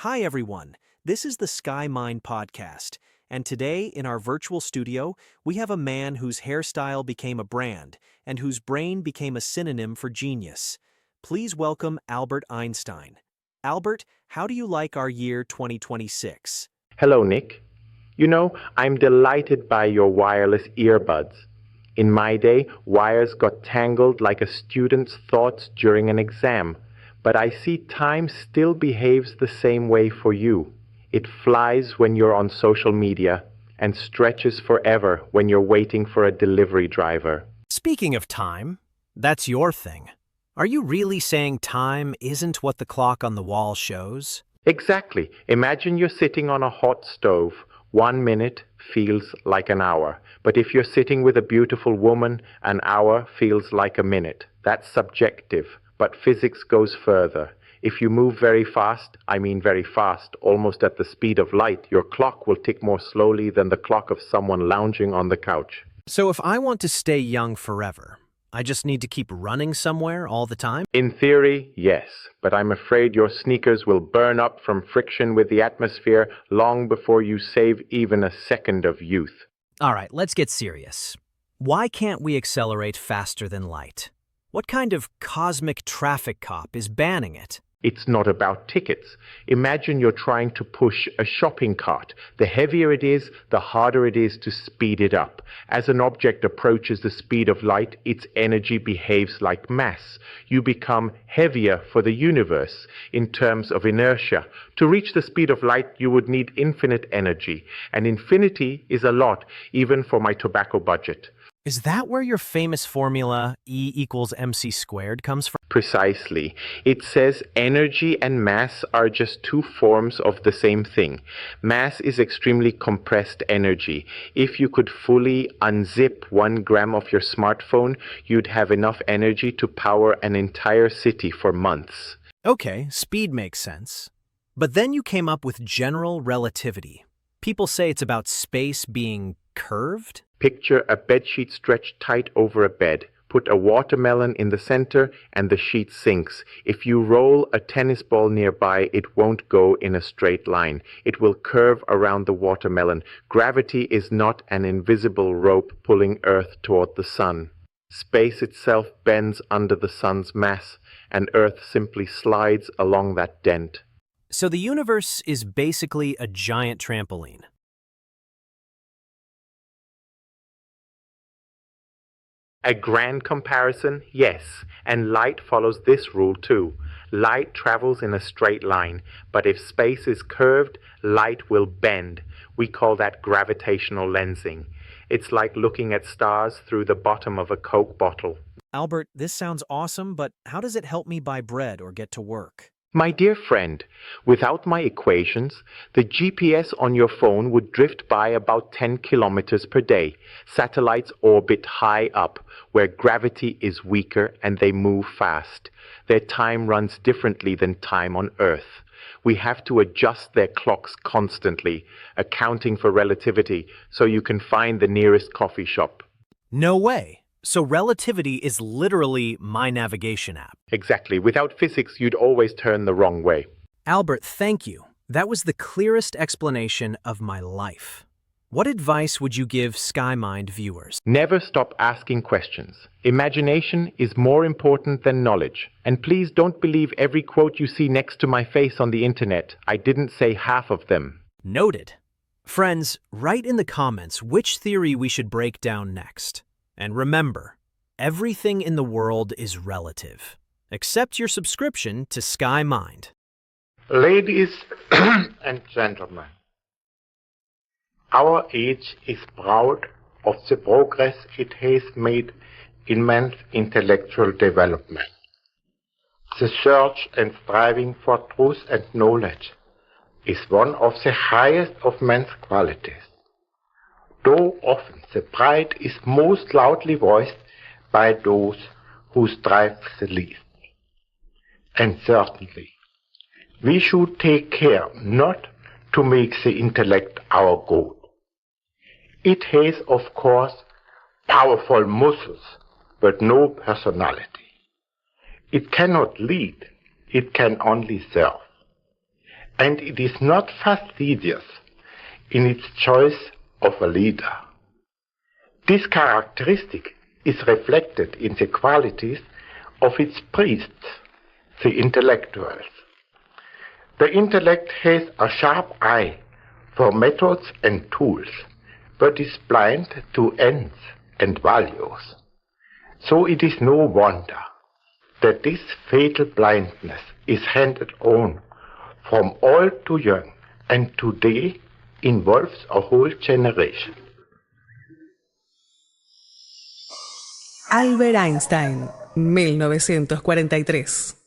Hi, everyone. This is the SkyMind podcast, and today in our virtual studio, we have a man whose hairstyle became a brand and whose brain became a synonym for genius. Please welcome Albert Einstein. Albert, how do you like our year 2026? Hello, Nick. I'm delighted by your wireless earbuds. In my day, wires got tangled like a student's thoughts during an exam. But I see time still behaves the same way for you. It flies when you're on social media and stretches forever when you're waiting for a delivery driver. Speaking of time, that's your thing. Are you really saying time isn't what the clock on the wall shows? Exactly. Imagine you're sitting on a hot stove. 1 minute feels like an hour. But if you're sitting with a beautiful woman, an hour feels like a minute. That's subjective. But physics goes further. If you move very fast, almost at the speed of light, your clock will tick more slowly than the clock of someone lounging on the couch. So if I want to stay young forever, I just need to keep running somewhere all the time? In theory, yes, but I'm afraid your sneakers will burn up from friction with the atmosphere long before you save even a second of youth. All right, let's get serious. Why can't we accelerate faster than light? What kind of cosmic traffic cop is banning it? It's not about tickets. Imagine you're trying to push a shopping cart. The heavier it is, the harder it is to speed it up. As an object approaches the speed of light, its energy behaves like mass. You become heavier for the universe in terms of inertia. To reach the speed of light, you would need infinite energy. And infinity is a lot, even for my tobacco budget. Is that where your famous formula E=mc² comes from? Precisely. It says energy and mass are just two forms of the same thing. Mass is extremely compressed energy. If you could fully unzip 1 gram of your smartphone, you'd have enough energy to power an entire city for months. Okay, speed makes sense. But then you came up with general relativity. People say it's about space being curved? Picture a bedsheet stretched tight over a bed. Put a watermelon in the center and the sheet sinks. If you roll a tennis ball nearby, it won't go in a straight line. It will curve around the watermelon. Gravity is not an invisible rope pulling Earth toward the sun. Space itself bends under the sun's mass, and Earth simply slides along that dent. So the universe is basically a giant trampoline. A grand comparison, yes, and light follows this rule too. Light travels in a straight line, but if space is curved, light will bend. We call that gravitational lensing. It's like looking at stars through the bottom of a Coke bottle. Albert, this sounds awesome, but how does it help me buy bread or get to work? My dear friend, without my equations, the GPS on your phone would drift by about 10 kilometers per day. Satellites orbit high up, where gravity is weaker and they move fast. Their time runs differently than time on Earth. We have to adjust their clocks constantly, accounting for relativity, so you can find the nearest coffee shop. No way. So relativity is literally my navigation app. Exactly. Without physics, you'd always turn the wrong way. Albert, thank you. That was the clearest explanation of my life. What advice would you give SkyMind viewers? Never stop asking questions. Imagination is more important than knowledge. And please don't believe every quote you see next to my face on the internet. I didn't say half of them. Noted. Friends, write in the comments which theory we should break down next. And remember, everything in the world is relative. Accept your subscription to SkyMind. Ladies and gentlemen, our age is proud of the progress it has made in man's intellectual development. The search and striving for truth and knowledge is one of the highest of man's qualities. Though often the pride is most loudly voiced by those who strive the least. And certainly, we should take care not to make the intellect our goal. It has, of course, powerful muscles, but no personality. It cannot lead, it can only serve. and it is not fastidious in its choice of a leader. This characteristic is reflected in the qualities of its priests, the intellectuals. The intellect has a sharp eye for methods and tools, but is blind to ends and values. So it is no wonder that this fatal blindness is handed on from old to young, and today involves a whole generation. Albert Einstein, 1943.